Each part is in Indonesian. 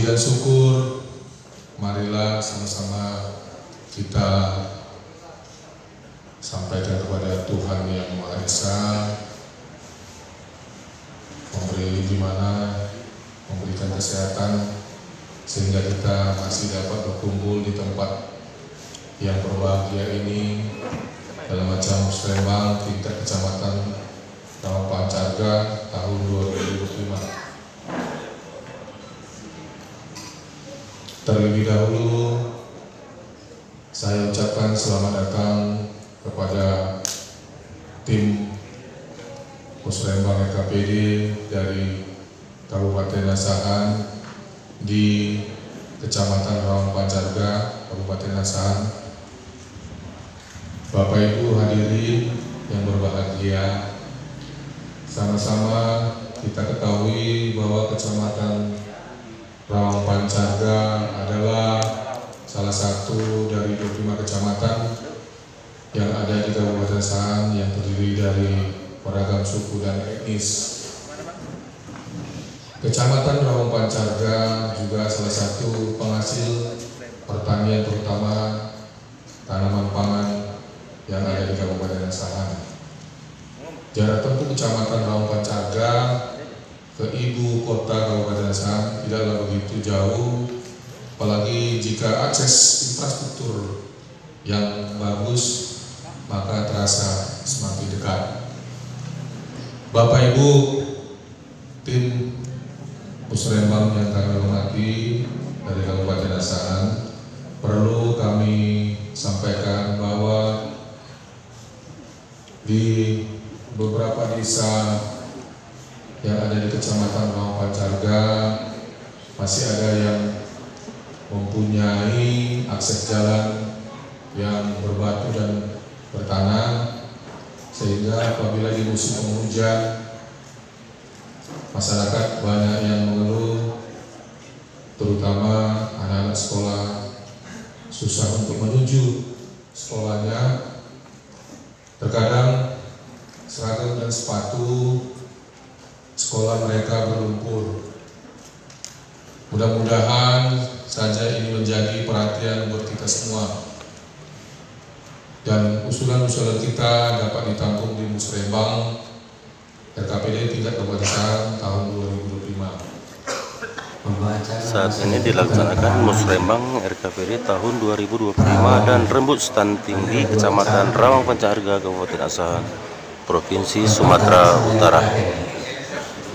dan syukur, marilah sama-sama kita sampaikan kepada Tuhan yang Maha Esa, memberi memberikan kesehatan sehingga kita masih dapat berkumpul di tempat yang berbahagia ini dalam acara musrembang tingkat kecamatan Rawang Pancarga tahun 2025. Terlebih dahulu saya ucapkan selamat datang kepada tim musrembang RKPD dari Kabupaten Asahan di Kecamatan Rawang Pancarga, Kabupaten Asahan. Bapak Ibu hadirin yang berbahagia, sama-sama kita ketahui bahwa Kecamatan Rawang Pancarga adalah salah satu dari 25 kecamatan yang ada di Kabupaten Asahan yang terdiri dari beragam suku dan etnis. Kecamatan Rawang Pancarga juga salah satu penghasil pertanian, terutama tanaman pangan yang ada di Kabupaten Asahan. Jarak tempuh Kecamatan Rawang Pancarga ke ibu kota Kabupaten Asahan tidaklah begitu jauh, apalagi jika akses infrastruktur yang bagus maka terasa semakin dekat. Bapak Ibu tim musrembang yang kami hormati dari Kabupaten Asahan, perlu kami sampaikan bahwa di beberapa desa yang ada di Kecamatan Rawang Pancarga masih ada yang mempunyai akses jalan yang berbatu dan bertanah, sehingga apabila di musim penghujan masyarakat banyak yang mengeluh, terutama anak-anak sekolah susah untuk menuju sekolahnya. Terkadang seragam dan sepatu sekolah mereka berlumpur. Mudah-mudahan saja ini menjadi perhatian buat kita semua, dan usulan-usulan kita dapat ditampung di musrembang RKPD tingkat Kabupaten tahun 2025. Saat ini dilaksanakan musrembang RKPD tahun 2025 dan rembuk stunting di Kecamatan Rawang Pancarga, Kabupaten Asahan, Provinsi Sumatera Utara.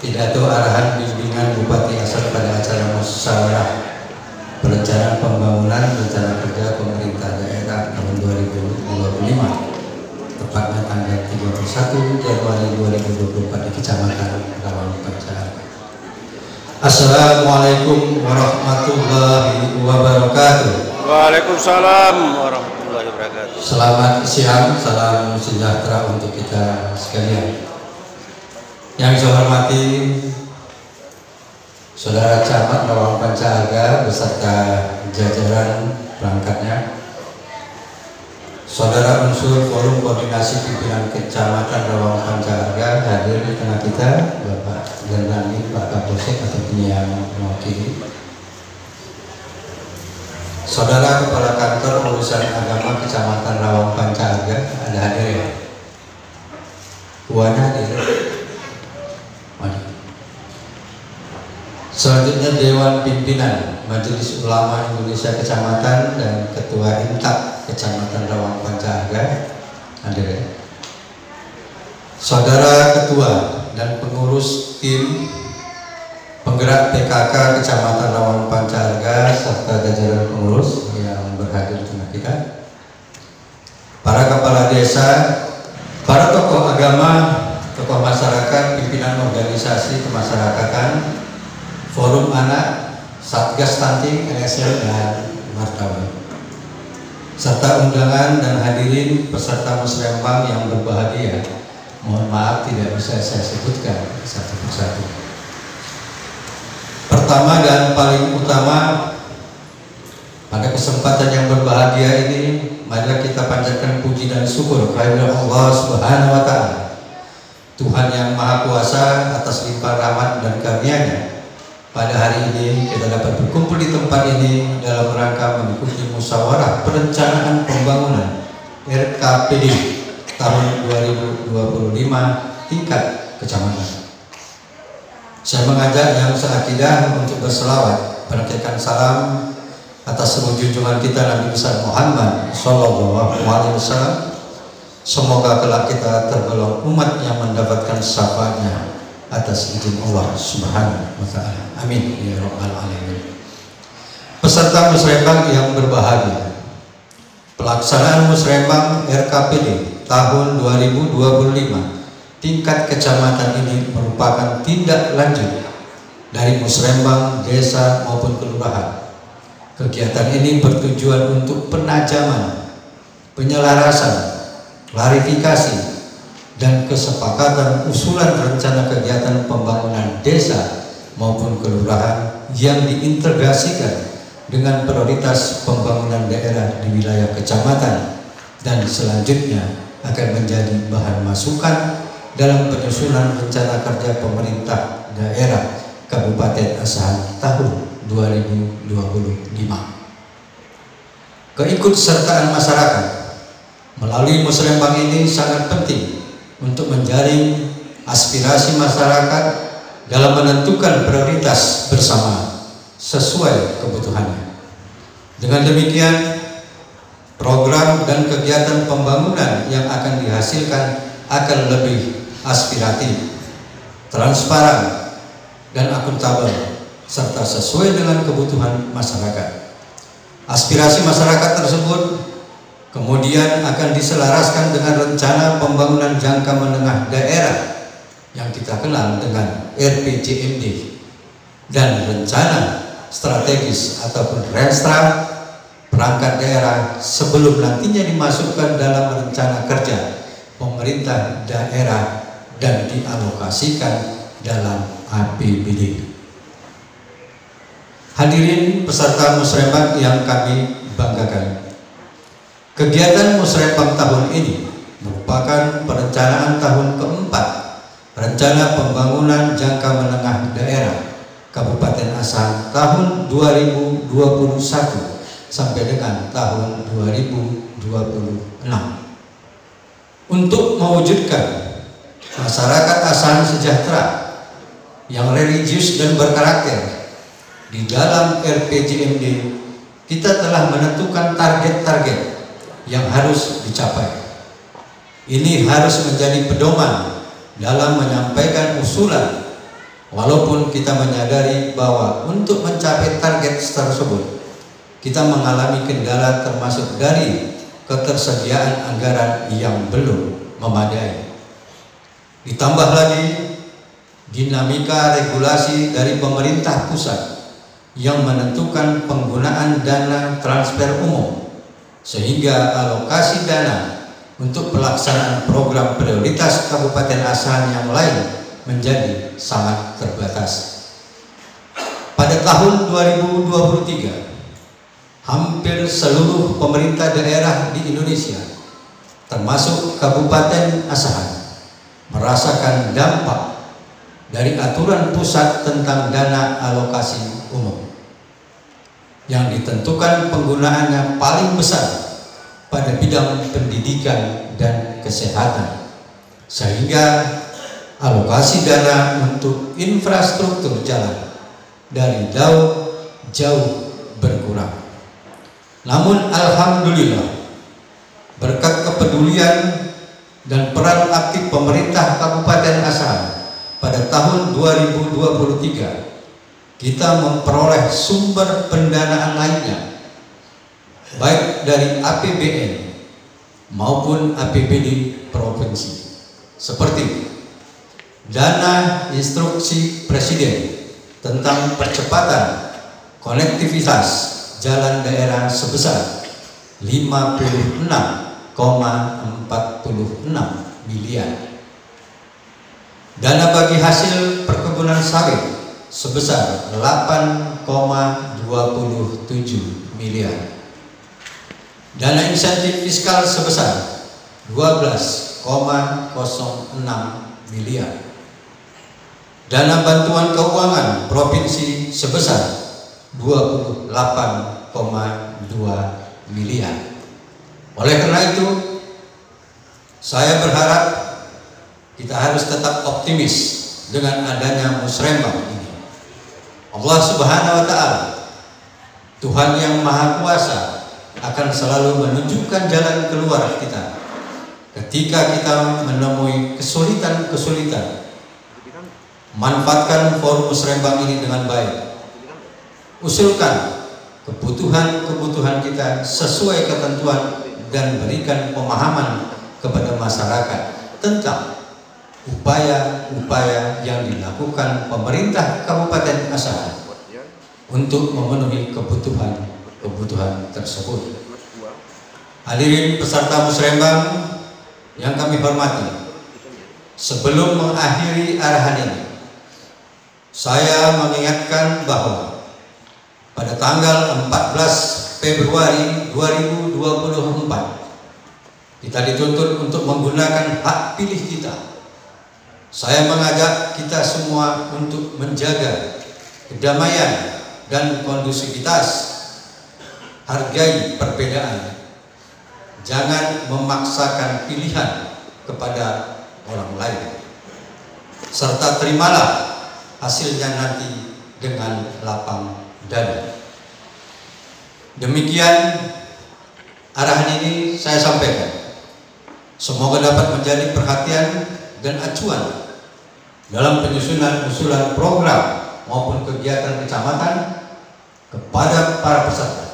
Pidato arahan bimbingan Bupati Asahan pada acara musyawarah perencanaan pembangunan rencana kerja pemerintah daerah tahun 2025, tepatnya tanggal 31 Januari 2024 di Kecamatan Rawang Pancarga. Assalamualaikum warahmatullahi wabarakatuh. Waalaikumsalam warahmatullahi wabarakatuh. Selamat siang, salam sejahtera untuk kita sekalian. Yang saya hormati Saudara Camat Rawang Pancarga beserta jajaran perangkatnya, Saudara unsur forum koordinasi pimpinan Kecamatan Rawang Pancarga hadir di tengah kita, Bapak Gandani, Pak Kapolsek ataupun yang mewakili, Saudara Kepala Kantor Urusan Agama Kecamatan Rawang Pancarga ada hadir ya? Buana hadir. Selanjutnya Dewan Pimpinan Majelis Ulama Indonesia Kecamatan dan Ketua Intak Kecamatan Rawang Pancarga hadir. Saudara Ketua dan pengurus tim penggerak PKK Kecamatan Rawang Pancarga serta jajaran pengurus yang berhadir di tengah kita, para kepala desa, para tokoh agama, tokoh masyarakat, pimpinan organisasi kemasyarakatan, forum anak, satgas stunting, LSM dan wartawan, serta undangan dan hadirin peserta musrembang yang berbahagia. Mohon maaf tidak bisa saya sebutkan satu persatu. Pertama dan paling utama, pada kesempatan yang berbahagia ini, marilah kita panjatkan puji dan syukur kepada Allah Subhanahu wa Ta'ala, Tuhan yang Maha Kuasa, atas limpah rahmat dan karunia-Nya pada hari ini kita dapat berkumpul di tempat ini dalam rangka mengikuti musyawarah perencanaan pembangunan RKPD tahun 2025 tingkat kecamatan. Saya mengajak yang seakidah untuk berselawat, menaikkan salam atas seluruh junjungan kita Nabi besar Muhammad Sallallahu Alaihi Wasallam. Semoga kelak kita tergolong umat yang mendapatkan syafaatnya atas izin Allah Subhanahu wa Ta'ala. Amin ya rabbal alamin. Peserta musrembang yang berbahagia, pelaksanaan musrembang RKPD tahun 2025 tingkat kecamatan ini merupakan tindak lanjut dari musrembang desa maupun kelurahan. Kegiatan ini bertujuan untuk penajaman, penyelarasan, klarifikasi, dan kesepakatan usulan rencana kegiatan pembangunan desa maupun kelurahan yang diintegrasikan dengan prioritas pembangunan daerah di wilayah kecamatan dan selanjutnya akan menjadi bahan masukan dalam penyusunan rencana kerja pemerintah daerah Kabupaten Asahan tahun 2025. Keikutsertaan masyarakat melalui musrembang ini sangat penting untuk menjaring aspirasi masyarakat dalam menentukan prioritas bersama sesuai kebutuhannya. Dengan demikian, program dan kegiatan pembangunan yang akan dihasilkan akan lebih aspiratif, transparan, dan akuntabel, serta sesuai dengan kebutuhan masyarakat. Aspirasi masyarakat tersebut kemudian akan diselaraskan dengan rencana pembangunan jangka menengah daerah yang kita kenal dengan RPJMD dan rencana strategis ataupun renstra perangkat daerah sebelum nantinya dimasukkan dalam rencana kerja pemerintah daerah dan dialokasikan dalam APBD. Hadirin peserta musrembang yang kami banggakan, kegiatan musrembang tahun ini merupakan perencanaan tahun keempat rencana pembangunan jangka menengah daerah Kabupaten Asahan tahun 2021 sampai dengan tahun 2026 untuk mewujudkan masyarakat Asahan sejahtera yang religius dan berkarakter. Di dalam RPJMD kita telah menentukan target-target yang harus dicapai. Ini harus menjadi pedoman dalam menyampaikan usulan, walaupun kita menyadari bahwa untuk mencapai target tersebut kita mengalami kendala termasuk dari ketersediaan anggaran yang belum memadai. Ditambah lagi dinamika regulasi dari pemerintah pusat yang menentukan penggunaan dana transfer umum, sehingga alokasi dana untuk pelaksanaan program prioritas Kabupaten Asahan yang lain menjadi sangat terbatas. Pada tahun 2023, hampir seluruh pemerintah daerah di Indonesia, termasuk Kabupaten Asahan, merasakan dampak dari aturan pusat tentang dana alokasi umum yang ditentukan penggunaannya paling besar pada bidang pendidikan dan kesehatan, sehingga alokasi dana untuk infrastruktur jalan dari jauh berkurang. Namun alhamdulillah, berkat kepedulian dan peran aktif pemerintah Kabupaten Asahan pada tahun 2023, kita memperoleh sumber pendanaan lainnya, baik dari APBN maupun APBD provinsi, seperti dana instruksi Presiden tentang percepatan konektivitas jalan daerah sebesar 56,46 miliar, dana bagi hasil perkebunan sawit sebesar 8,27 miliar, dana insentif fiskal sebesar 12,06 miliar, dana bantuan keuangan provinsi sebesar 28,2 miliar. Oleh karena itu, saya berharap kita harus tetap optimis dengan adanya musrembang ini. Allah Subhanahu wa Ta'ala, Tuhan yang Maha Kuasa, akan selalu menunjukkan jalan keluar kita ketika kita menemui kesulitan-kesulitan. Manfaatkan forum musrembang ini dengan baik. Usulkan kebutuhan-kebutuhan kita sesuai ketentuan dan berikan pemahaman kepada masyarakat tentang upaya-upaya yang dilakukan pemerintah Kabupaten Asahan untuk memenuhi kebutuhan tersebut. Hadirin peserta musrembang yang kami hormati, sebelum mengakhiri arahan ini, saya mengingatkan bahwa pada tanggal 14 Februari 2024 kita dituntut untuk menggunakan hak pilih kita. Saya mengajak kita semua untuk menjaga kedamaian dan kondusivitas. Hargai perbedaan, jangan memaksakan pilihan kepada orang lain, serta terimalah hasilnya nanti dengan lapang dada. Demikian arahan ini saya sampaikan. Semoga dapat menjadi perhatian dan acuan dalam penyusunan usulan program maupun kegiatan kecamatan kepada para peserta.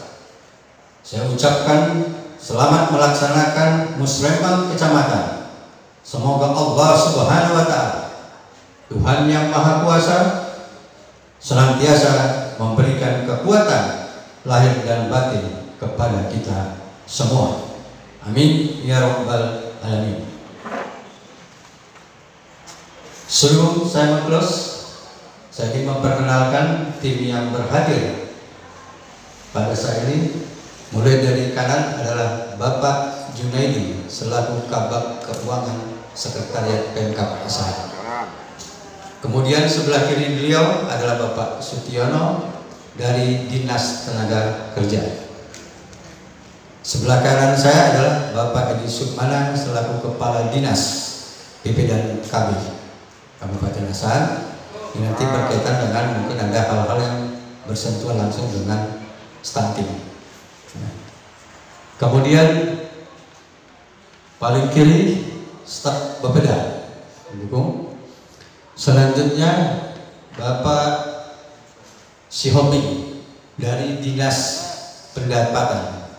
Saya ucapkan selamat melaksanakan musrembang kecamatan. Semoga Allah Subhanahu wa Ta'ala, Tuhan yang Maha Kuasa, senantiasa memberikan kekuatan lahir dan batin kepada kita semua. Amin ya rabbal alamin. Sebelum saya meng-close, saya ingin memperkenalkan tim yang berhadir pada saat ini. Mulai dari kanan adalah Bapak Junaidi selaku Kabag Keuangan Sekretariat Pemkab Asahan. Kemudian sebelah kiri beliau adalah Bapak Sutiono dari Dinas Tenaga Kerja. Sebelah kanan saya adalah Bapak Edi Sukmana selaku Kepala Dinas PP dan KB Kabupaten Asahan. Ini nanti berkaitan dengan mungkin ada hal-hal yang bersentuhan langsung dengan stunting. Kemudian paling kiri staf Bapeda mendukung. Selanjutnya Bapak Sihomi dari Dinas Pendapatan.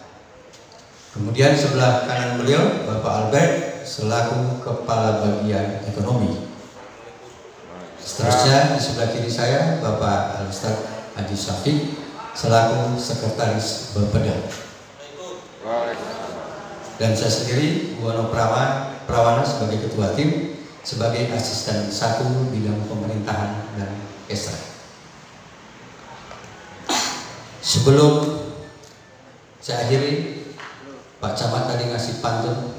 Kemudian sebelah kanan beliau Bapak Albert selaku Kepala Bagian Ekonomi. Seterusnya di sebelah kiri saya Bapak Al-Ustaz Haji Syafiq selaku Sekretaris Bapeda. Dan saya sendiri Buwono Prawana sebagai Ketua Tim, sebagai Asisten 1 bidang pemerintahan dan Kesra. Sebelum saya akhiri, Pak Camat tadi ngasih pantun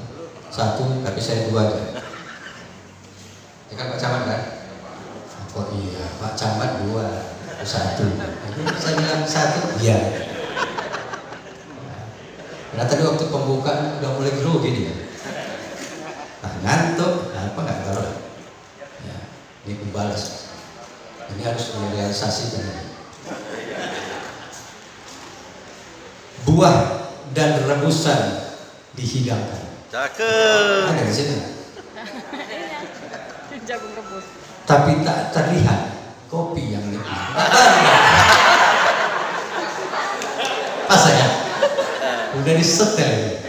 1, tapi saya 2 aja. Ya kan Pak Camat kan? Oh iya, Pak Camat 2, 1. Jadi saya bilang 1, iya. Karena tadi waktu pembukaan udah mulai grogi dia. Nah, ngantuk, apa nggak tahu. Ya, ini dibalas. Ini harus direalisasikan. Buah dan rebusan dihidangkan. Cakep. Ada di sini. Jagung rebus. Tapi tak terlihat kopi yang lebih. Pas ya? Udah disetel.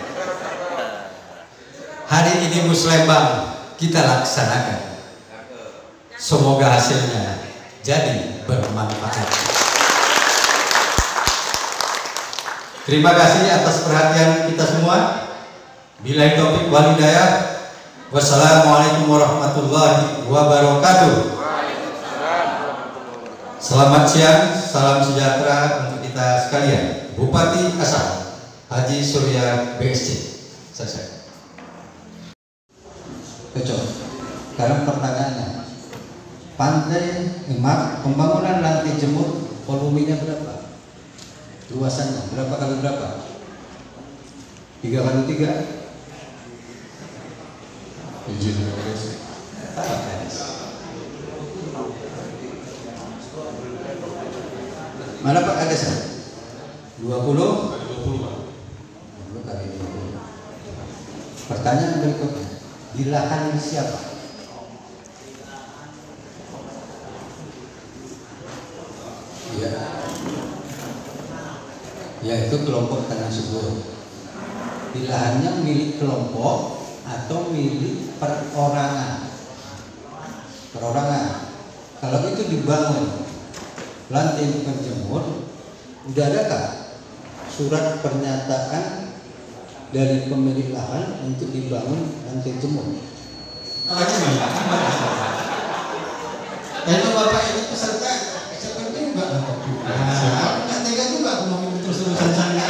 Hari ini musrembang kita laksanakan. Semoga hasilnya jadi bermanfaat. Terima kasih atas perhatian kita semua. Billahi taufiq wal hidayah. Wassalamualaikum warahmatullahi wabarakatuh. Selamat siang, salam sejahtera untuk kita sekalian. Bupati Asahan Haji Surya BSC. Selesai. Cocok. Sekarang pertanyaannya, pembangunan lantai jemur volumenya berapa? Luasannya berapa kali berapa? 3 kali 3? Izin Kades. Mana Pak Kades? 20? 20 Pak. 20 kali 20. Pertanyaan berikutnya, di lahan siapa? Ya, yaitu kelompok tanah subur. Di lahannya milik kelompok atau milik perorangan. Perorangan. Kalau itu dibangun lantai penjemur, udah adakah surat pernyataan dari pemilik lahan untuk dibangun lantai jemur? Karena Bapak ini peserta seperti enggak lah. Aku nggak tega juga aku mau terus-terusan saya.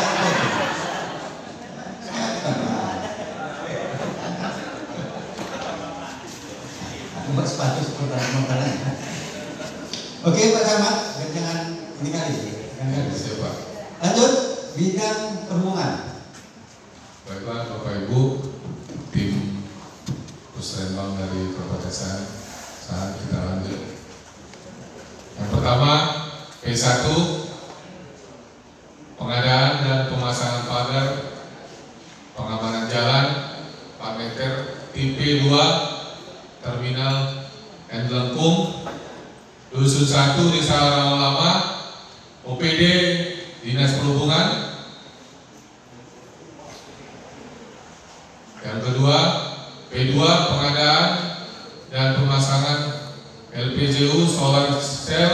Buat sepatu seperti makanan. Oke Pak Camat, jangan ini kali. Siapa? Lanjut bidang perhubungan. Baiklah Bapak Ibu, tim Pusrembang dari Kabupaten Sahan, kita lanjut. Yang pertama P1, pengadaan dan pemasangan pagar pengamanan jalan parameter tipe 2 terminal Lengkung, Dusun 1 Desa Rawa Lama, OPD Dinas Perhubungan. Yang kedua, P2, pengadaan dan pemasangan LPGU solar cell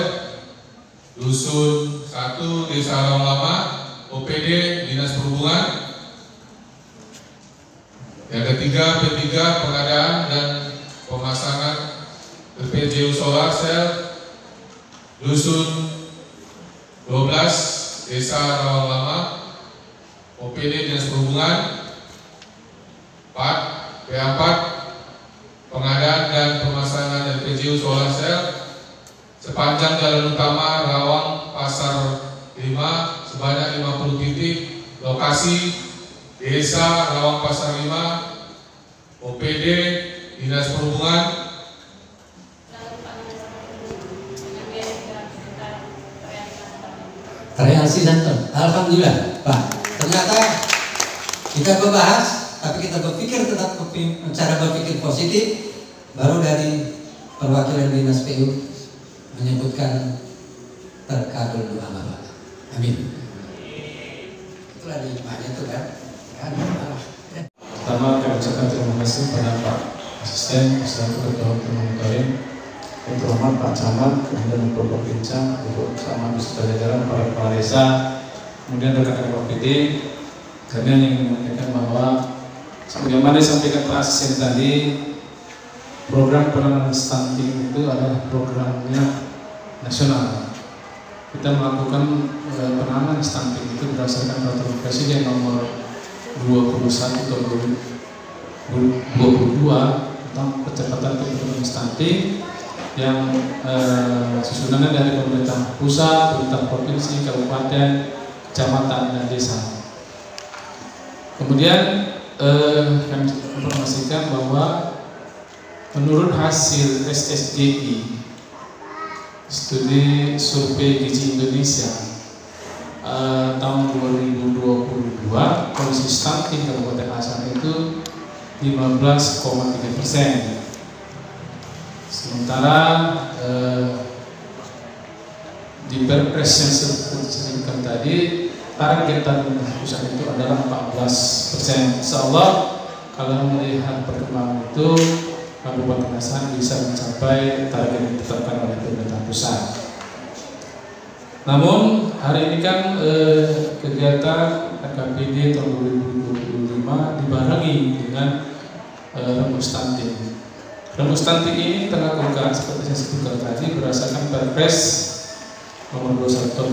Dusun 1 Desa Rawa Lama, OPD Dinas Perhubungan. Yang ketiga, P3, pengadaan dan pemasangan LPGU solar cell Dusun 12 Desa Rawa Lama, OPD Dinas Perhubungan. 4, P4, pengadaan dan pemasangan LPGU solar cell sepanjang jalan utama Rawang Pasar 5 sebanyak 50 titik, lokasi Desa Rawang Pasar 5, OPD Dinas Perhubungan. Reaksi Santon, alhamdulillah Pak. Ternyata kita membahas, tapi kita berpikir tetap cara berpikir positif. Baru dari perwakilan Dinas PU menyebutkan terkabul doa Bapak. Amin. Itulah nikmatnya itu kan. Pertama kami ucapkan terima kasih pada Pak Asisten selaku Ketua Monitoring, yang terhormat Pak Camat, kemudian Bapak Bincang, Bapak Camat beserta jajaran para kepala desa, kemudian rekan-rekan OPD. Kami ingin menyampaikan bahwa sebagaimana disampaikan Pak Asisten tadi, program penanganan stunting itu adalah programnya nasional. Kita melakukan penanganan stunting itu berdasarkan peraturan Presiden nomor 21 tahun 2022 tentang percepatan penurunan stunting yang susunannya dari pemerintah pusat, pemerintah provinsi, kabupaten, kecamatan, dan desa. Kemudian kami informasikan bahwa menurut hasil SSGI, studi survei gizi Indonesia tahun 2022, kondisi stunting Kabupaten Asahan itu 15,3%. Sementara di Perpres yang disebutkan tadi, target pemerintah pusat itu adalah 14%. Insyaallah kalau melihat perkembangan itu, Kabupaten Asahan bisa mencapai target yang ditetapkan oleh pemerintah pusat. Namun hari ini kan kegiatan RKPD tahun 2025 dibarengi dengan rembuk stunting. Rembuk stunting ini terlakukan seperti saya sebutkan tadi berdasarkan Perpres nomor 21 tahun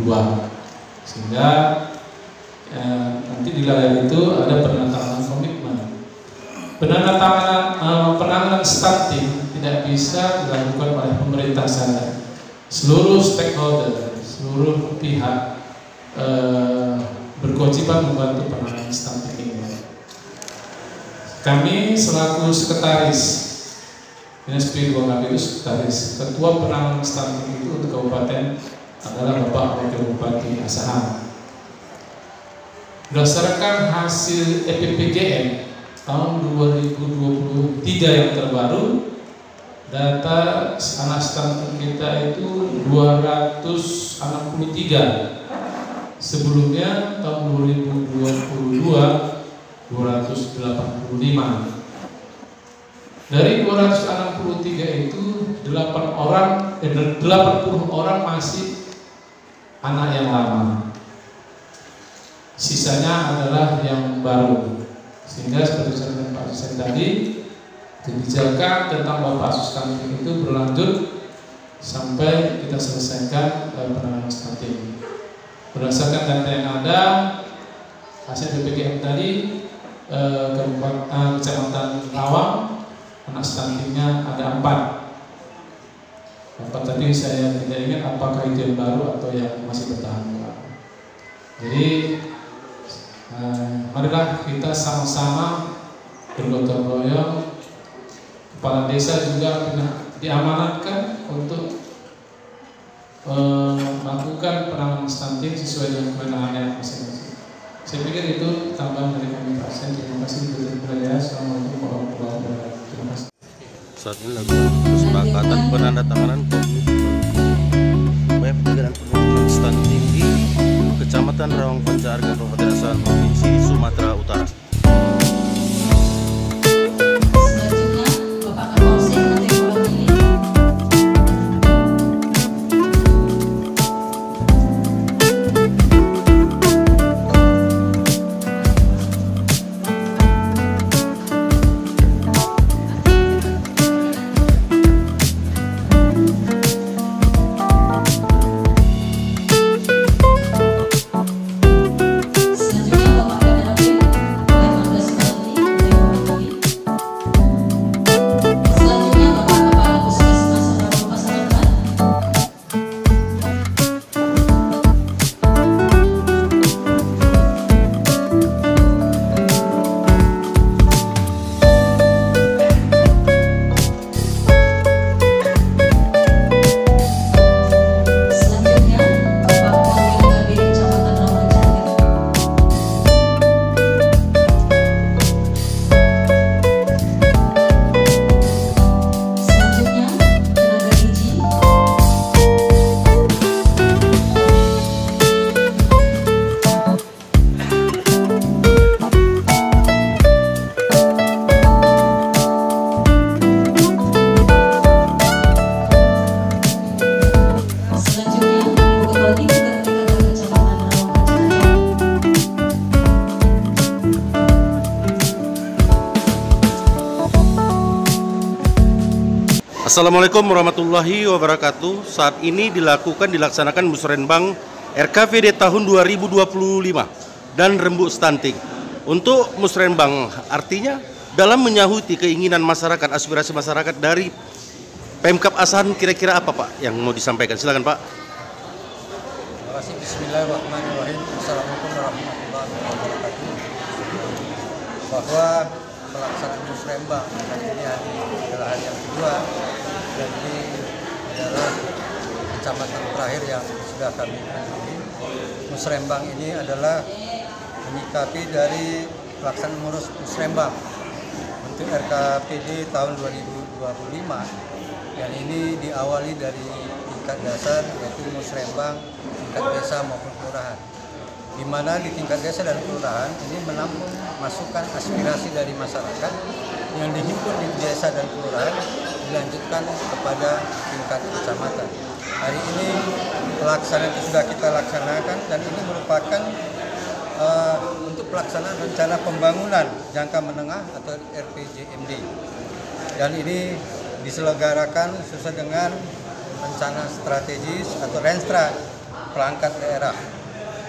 2022, sehingga nanti di layar itu ada penandatanganan komitmen penandatanganan penanganan stunting tidak bisa dilakukan oleh pemerintah saja. Seluruh stakeholder, seluruh pihak berkewajiban membantu penanganan stunting ini. Kami selaku sekretaris Dinas Pendidikan itu sekretaris, ketua penanganan stunting itu untuk kabupaten adalah Bapak Wakil Bupati Asahan. Berdasarkan hasil EPPGN tahun 2023 yang terbaru, data anak stunting kita itu 263. Sebelumnya tahun 2022 285. Dari 263 itu 80 orang masih anak yang lama. Sisanya adalah yang baru. Sehingga seperti disampaikan Pak Asisten tadi, kebijakan tentang Bapak stunting itu berlanjut sampai kita selesaikan penanganan stunting. Berdasarkan data yang ada, hasil BPKM tadi, Kecamatan Rawang, anak stuntingnya ada 4. Tadi saya tidak ingat apakah itu yang baru atau yang masih bertahan. Jadi marilah kita sama-sama bergotong royong. Kepala desa juga diamanatkan untuk melakukan penanganan stunting sesuai dengan kewenangannya masing-masing. Saya pikir itu tambahan dari kami Pak Asisten. Terima kasih. Assalamualaikum warahmatullahi wabarakatuh. Terima kasih. Saat ini lakukan kesepakatan penandatanganan komitmen upaya pencegahan penurunan stunting di Kecamatan Rawang Pancarga, Kabupaten Asahan, Provinsi Sumatera Utara. Assalamualaikum warahmatullahi wabarakatuh. Saat ini dilaksanakan musrenbang RKPD tahun 2025 dan rembuk stunting. Untuk musrenbang artinya dalam menyahuti keinginan masyarakat, aspirasi masyarakat dari Pemkab Asahan, kira-kira apa Pak yang mau disampaikan? Silakan Pak. Terima kasih. Bismillahirrahmanirrahim. Assalamualaikum warahmatullahi wabarakatuh. Bahwa pelaksanaan musrenbang hari ini adalah hari yang kedua, dan ini adalah kecamatan terakhir yang sudah kami kunjungi. Musrenbang ini adalah menyikapi dari pelaksanaan musrenbang untuk RKPD tahun 2025, dan ini diawali dari tingkat dasar, yaitu musrenbang tingkat desa maupun kelurahan, di mana di tingkat desa dan kelurahan ini menampung masukan aspirasi dari masyarakat yang dihimpun di desa dan kelurahan dilanjutkan kepada tingkat kecamatan. Hari ini pelaksanaan itu sudah kita laksanakan, dan ini merupakan untuk pelaksanaan rencana pembangunan jangka menengah atau RPJMD, dan ini diselenggarakan sesuai dengan rencana strategis atau Renstra perangkat daerah,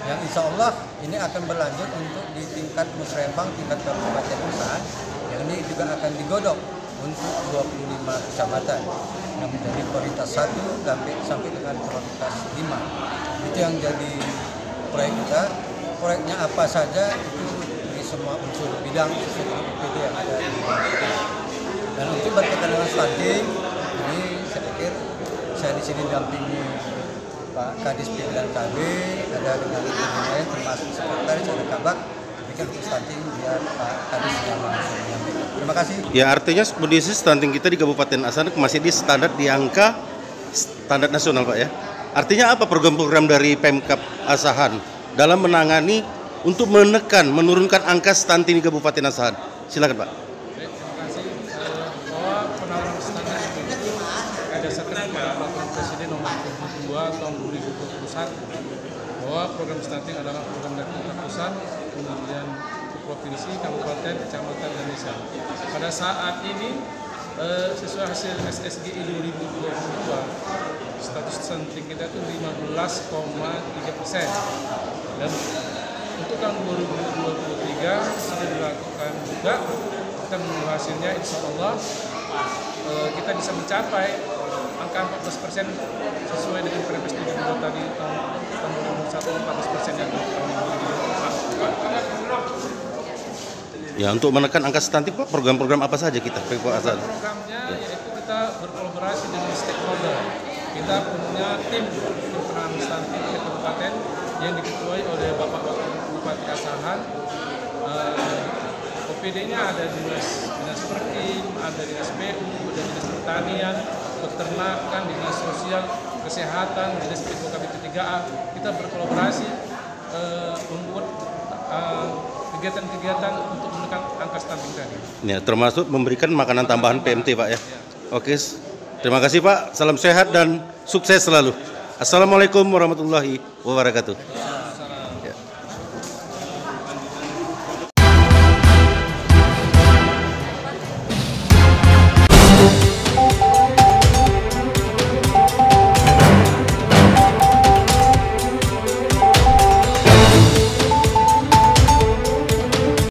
yang insya Allah ini akan berlanjut untuk di tingkat musrenbang tingkat kabupaten Asahan, yang ini juga akan digodok untuk 25 kecamatan yang menjadi prioritas 1 sampai dengan prioritas 5. Itu yang jadi proyek kita. Proyeknya apa saja itu di semua unsur bidang sesuai dengan UPD yang ada di kita. Dan untuk berkaitan dengan stunting, ini saya pikir saya di sini dampingi Pak Kadis P dan KB, ada dengan lain termasuk sekretaris, ada Kabak, demikian untuk stunting biar Pak Kadis yang langsung menyampaikan. Terima kasih. Ya, artinya kondisi stunting kita di Kabupaten Asahan masih di standar di angka standar nasional, Pak ya. Artinya apa program-program dari Pemkab Asahan dalam menangani untuk menekan, menurunkan angka stunting di Kabupaten Asahan? Silakan, Pak. Terima kasih. Bahwa penanganan stunting itu berdasarkan pada Peraturan Presiden Nomor 22 Tahun 2021 bahwa program stunting adalah program dari pemerintah pusat, kemudian provinsi, kabupaten, kecamatan, dan desa. Pada saat ini sesuai hasil SSGI 2022, status stunting kita itu 15,3%. Dan untuk tahun 2023 sudah dilakukan juga, kita menunggu hasilnya, insya Allah kita bisa mencapai angka 14% sesuai dengan Perpres 72 tadi tahun 2021, 14% yang tahun 2024. Ya, untuk menekan angka stunting, Pak, program-program apa saja kita? Programnya yaitu kita berkolaborasi dengan stakeholder. Kita punya tim penanganan stunting di kabupaten yang diketuai oleh Bapak Bupati Asahan. OPD-nya ada dinas perkim, ada dinas PU, ada dinas pertanian, peternakan, dinas sosial, kesehatan, dinas PKB 3A. Kita berkolaborasi membuat kegiatan-kegiatan untuk menekan angka stunting tadi. Ya, termasuk memberikan makanan tambahan PMT, Pak ya. Oke, terima kasih Pak. Salam sehat dan sukses selalu. Assalamualaikum warahmatullahi wabarakatuh.